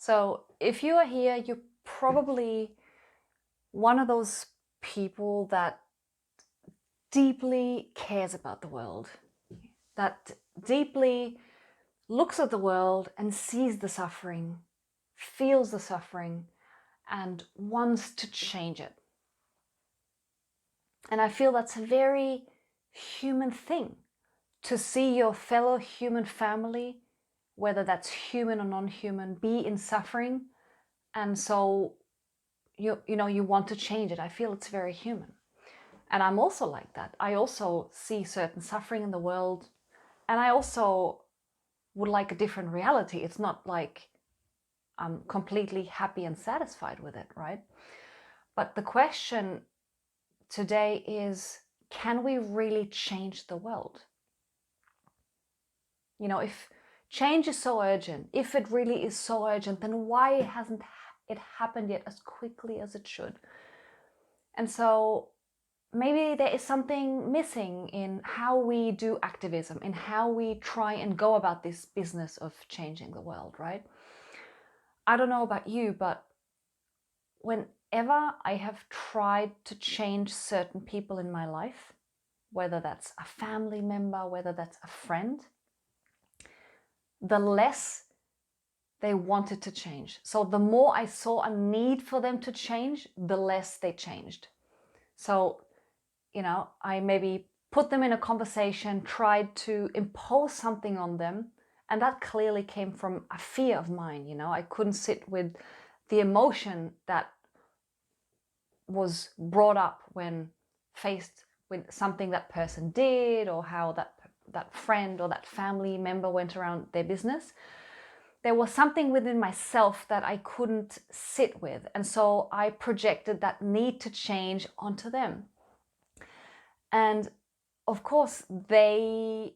So if you are here, you're probably one of those people that deeply cares about the world, that deeply looks at the world and sees the suffering, feels the suffering, and wants to change it. And I feel that's a very human thing, to see your fellow human family, whether that's human or non-human, be in suffering. And so you want to change it. I feel it's very human. And I'm also like that. I also see certain suffering in the world, and I also would like a different reality. It's not like I'm completely happy and satisfied with it, right? But the question today is, can we really change the world? If change is so urgent, if it really is so urgent, then why hasn't it happened yet as quickly as it should? And so maybe there is something missing in how we do activism, in how we try and go about this business of changing the world, right? I don't know about you, but whenever I have tried to change certain people in my life, whether that's a family member, whether that's a friend, the less they wanted to change. So the more I saw a need for them to change, the less they changed. So, I maybe put them in a conversation, tried to impose something on them, and that clearly came from a fear of mine. I couldn't sit with the emotion that was brought up when faced with something that person did, or how that friend or that family member went around their business. There was something within myself that I couldn't sit with. And so I projected that need to change onto them. And of course, they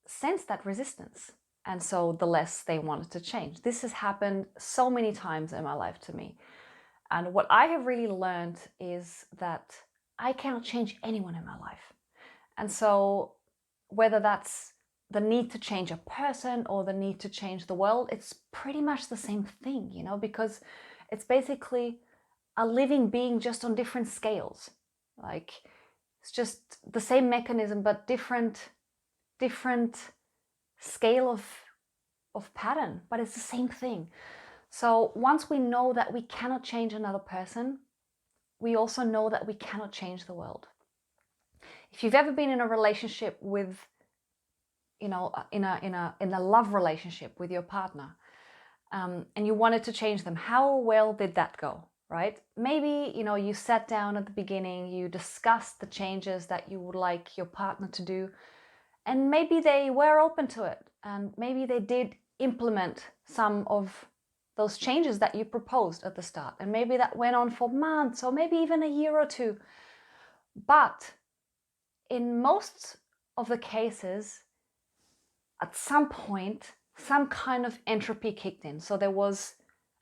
sensed that resistance. And so the less they wanted to change. This has happened so many times in my life to me. And what I have really learned is that I cannot change anyone in my life. And so whether that's the need to change a person or the need to change the world, it's pretty much the same thing, because it's basically a living being just on different scales. Like, it's just the same mechanism, but different scale of pattern, but it's the same thing. So once we know that we cannot change another person, we also know that we cannot change the world. If you've ever been in a relationship with, in a love relationship with your partner, and you wanted to change them, how well did that go, right? Maybe, you sat down at the beginning, you discussed the changes that you would like your partner to do, and maybe they were open to it, and maybe they did implement some of those changes that you proposed at the start, and maybe that went on for months or maybe even a year or two. But in most of the cases, at some point, some kind of entropy kicked in. So there was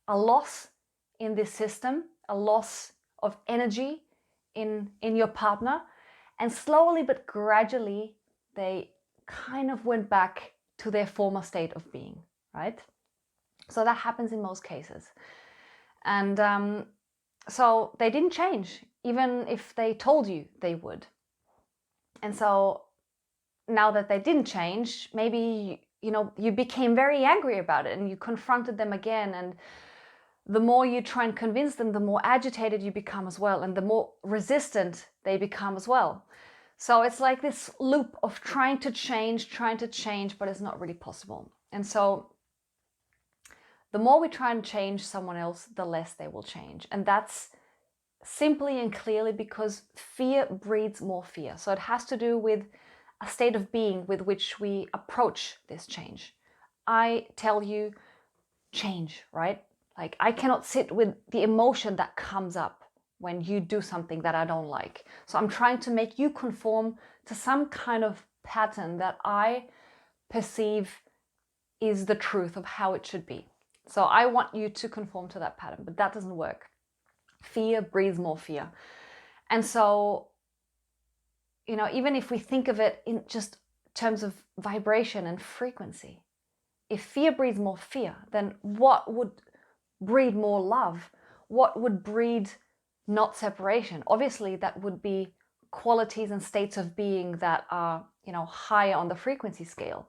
a loss in this system, a loss of energy in your partner, and slowly but gradually they kind of went back to their former state of being, right? So that happens in most cases. And so they didn't change, even if they told you they would. And so now that they didn't change, maybe, you became very angry about it and you confronted them again. And the more you try and convince them, the more agitated you become as well. And the more resistant they become as well. So it's like this loop of trying to change, but it's not really possible. And so the more we try and change someone else, the less they will change. And that's simply and clearly because fear breeds more fear. So it has to do with a state of being with which we approach this change. I tell you, change, right? Like, I cannot sit with the emotion that comes up when you do something that I don't like. So I'm trying to make you conform to some kind of pattern that I perceive is the truth of how it should be. So I want you to conform to that pattern, but that doesn't work. Fear breeds more fear. And so, even if we think of it in just terms of vibration and frequency, if fear breeds more fear, then what would breed more love? What would breed not separation? Obviously, that would be qualities and states of being that are, higher on the frequency scale,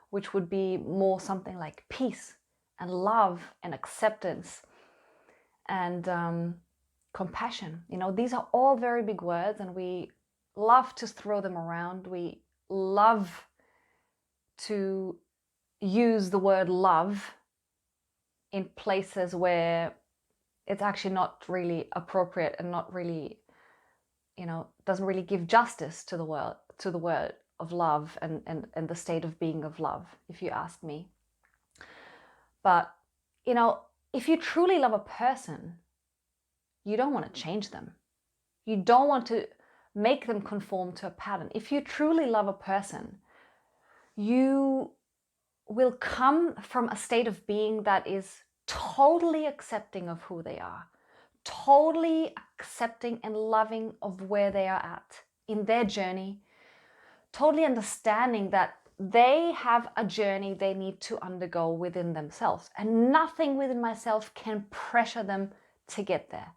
which would be more something like peace and love and acceptance and compassion. These are all very big words, and we love to throw them around. We love to use the word love in places where it's actually not really appropriate and not really, doesn't really give justice to the word of love and the state of being of love, if you ask me. But, if you truly love a person, you don't want to change them. You don't want to make them conform to a pattern. If you truly love a person, you will come from a state of being that is totally accepting of who they are, totally accepting and loving of where they are at in their journey, totally understanding that they have a journey they need to undergo within themselves, and nothing within myself can pressure them to get there.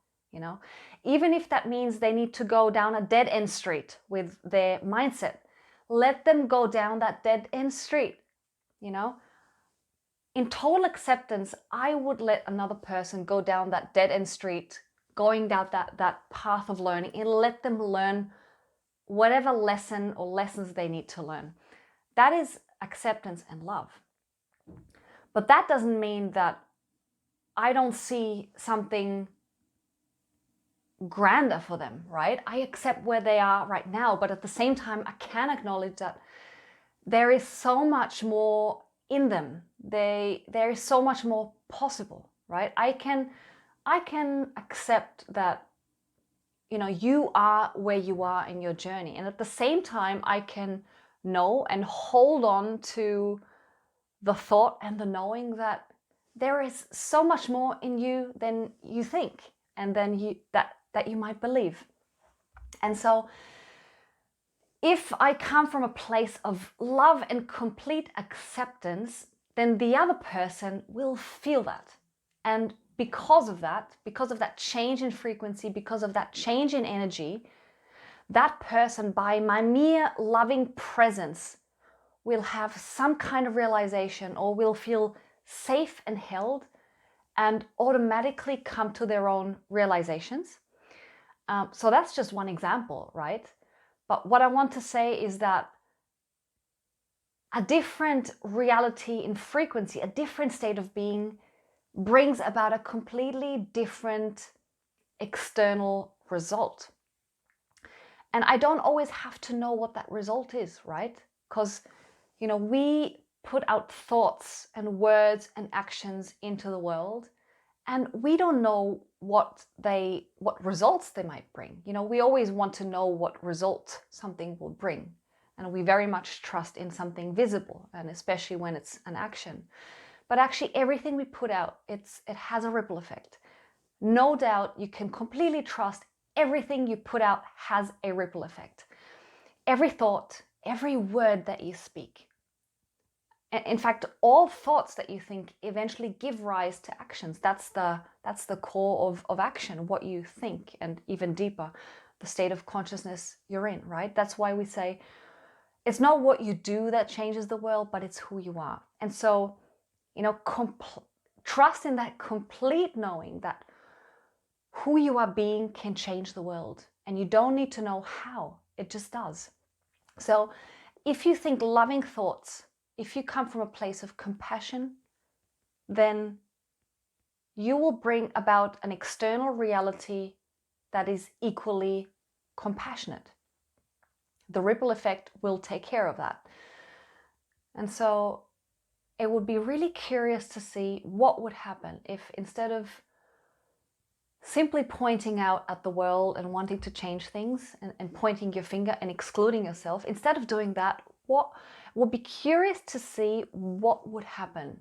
Even if that means they need to go down a dead end street with their mindset, let them go down that dead end street. In total acceptance, I would let another person go down that dead end street, going down that path of learning, and let them learn whatever lesson or lessons they need to learn. That is acceptance and love. But that doesn't mean that I don't see something grander for them, right? I accept where they are right now, but at the same time, I can acknowledge that there is so much more in them. There is so much more possible, right? I can accept that, you are where you are in your journey. And at the same time, I can know and hold on to the thought and the knowing that there is so much more in you than you think and then that you might believe. And so if I come from a place of love and complete acceptance, then the other person will feel that. And because of that change in frequency, because of that change in energy, that person, by my mere loving presence, will have some kind of realization or will feel safe and held and automatically come to their own realizations. So that's just one example, right? But what I want to say is that a different reality in frequency, a different state of being, brings about a completely different external result. And I don't always have to know what that result is, right? Because, we put out thoughts and words and actions into the world, and we don't know what results they might bring. We always want to know what result something will bring. And we very much trust in something visible, and especially when it's an action. But actually everything we put out, it has a ripple effect. No doubt you can completely trust everything you put out has a ripple effect. Every thought, every word that you speak. In fact, all thoughts that you think eventually give rise to actions. That's the core of action, what you think, and even deeper, the state of consciousness you're in, right? That's why we say it's not what you do that changes the world, but it's who you are. And so, trust in that complete knowing that who you are being can change the world. And you don't need to know how, it just does. So if you think loving thoughts, if you come from a place of compassion, then you will bring about an external reality that is equally compassionate. The ripple effect will take care of that. And so it would be really curious to see what would happen if, instead of simply pointing out at the world and wanting to change things and pointing your finger and excluding yourself, instead of doing that, what would be curious to see what would happen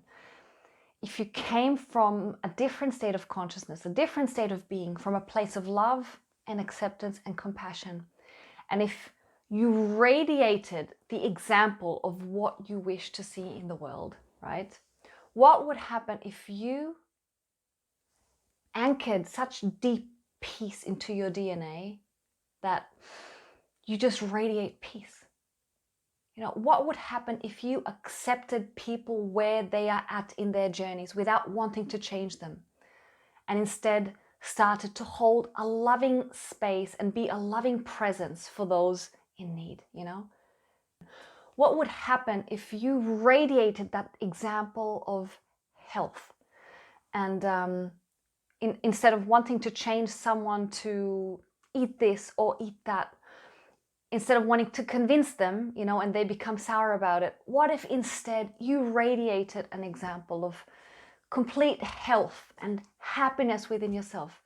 if you came from a different state of consciousness, a different state of being, from a place of love and acceptance and compassion. And if you radiated the example of what you wish to see in the world, right? What would happen if you anchored such deep peace into your DNA that you just radiate peace. You know, what would happen if you accepted people where they are at in their journeys without wanting to change them, and instead started to hold a loving space and be a loving presence for those in need, you know? What would happen if you radiated that example of health and instead of wanting to change someone to eat this or eat that, instead of wanting to convince them, you know, and they become sour about it, what if instead you radiated an example of complete health and happiness within yourself?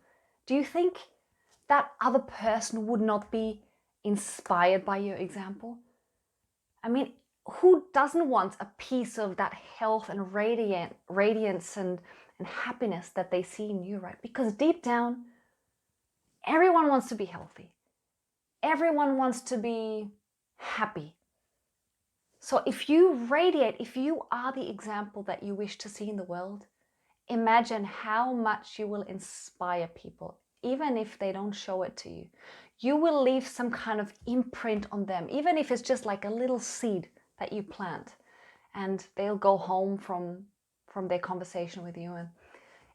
Do you think that other person would not be inspired by your example? I mean, who doesn't want a piece of that health and radiance and happiness that they see in you, right? Because deep down, everyone wants to be healthy. Everyone wants to be happy. So if you radiate, if you are the example that you wish to see in the world, imagine how much you will inspire people, even if they don't show it to you. You will leave some kind of imprint on them, even if it's just like a little seed that you plant, and they'll go home from their conversation with you, and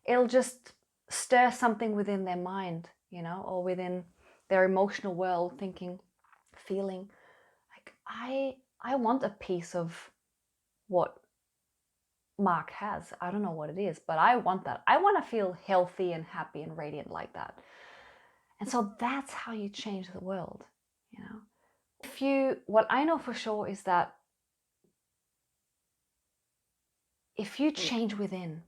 it'll just stir something within their mind, you know, or within their emotional world, thinking, feeling like, I want a piece of what Mark has. I don't know what it is, but I want that. I want to feel healthy and happy and radiant like that. And so that's how you change the world, you know. What I know for sure is that if you change within,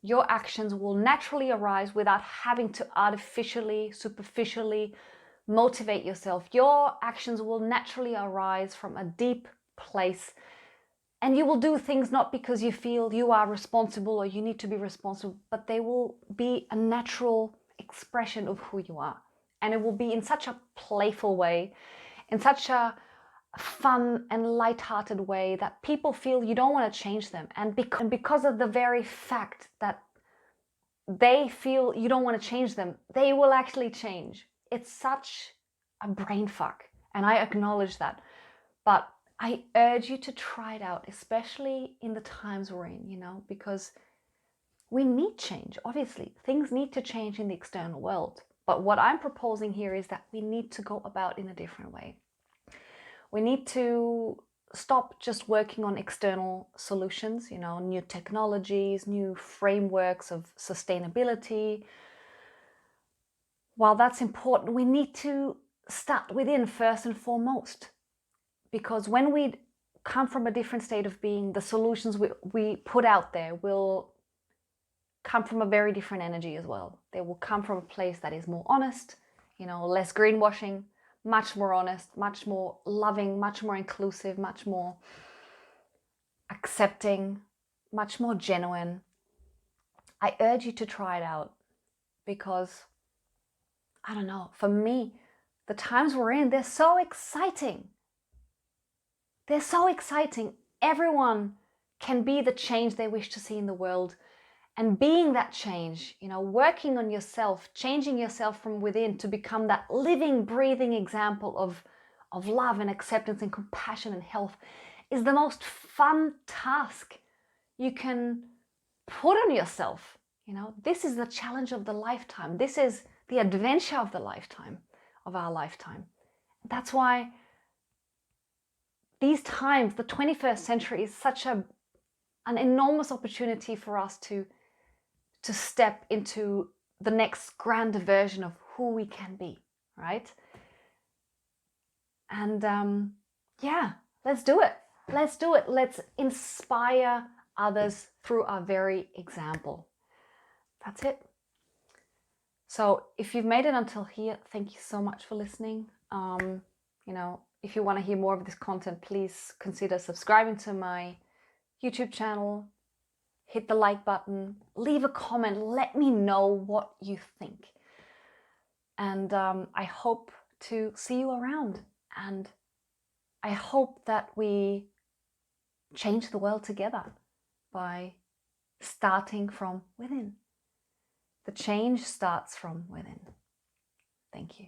your actions will naturally arise without having to artificially, superficially motivate yourself. Your actions will naturally arise from a deep place, and you will do things not because you feel you are responsible or you need to be responsible, but they will be a natural expression of who you are. And it will be in such a playful way, in such a fun and light-hearted way that people feel you don't want to change them. And because of the very fact that they feel you don't want to change them, they will actually change. It's such a brain fuck, and I acknowledge that. But I urge you to try it out, especially in the times we're in, you know, because we need change. Obviously, things need to change in the external world. But what I'm proposing here is that we need to go about in a different way. We need to stop just working on external solutions, you know, new technologies, new frameworks of sustainability. While that's important, we need to start within first and foremost. Because when we come from a different state of being, the solutions we put out there will come from a very different energy as well. They will come from a place that is more honest, you know, less greenwashing, much more honest, much more loving, much more inclusive, much more accepting, much more genuine. I urge you to try it out because, I don't know, for me, the times we're in, they're so exciting. They're so exciting. Everyone can be the change they wish to see in the world. And being that change, you know, working on yourself, changing yourself from within to become that living, breathing example of love and acceptance and compassion and health is the most fun task you can put on yourself. You know, this is the challenge of the lifetime. This is the adventure of the lifetime, of our lifetime. That's why these times, the 21st century, is such an enormous opportunity for us to step into the next grand version of who we can be, right? And yeah, let's do it. Let's do it. Let's inspire others through our very example. That's it. So if you've made it until here, thank you so much for listening. You know, if you want to hear more of this content, please consider subscribing to my YouTube channel. Hit the like button, leave a comment, let me know what you think. And I hope to see you around. And I hope that we change the world together by starting from within. The change starts from within. Thank you.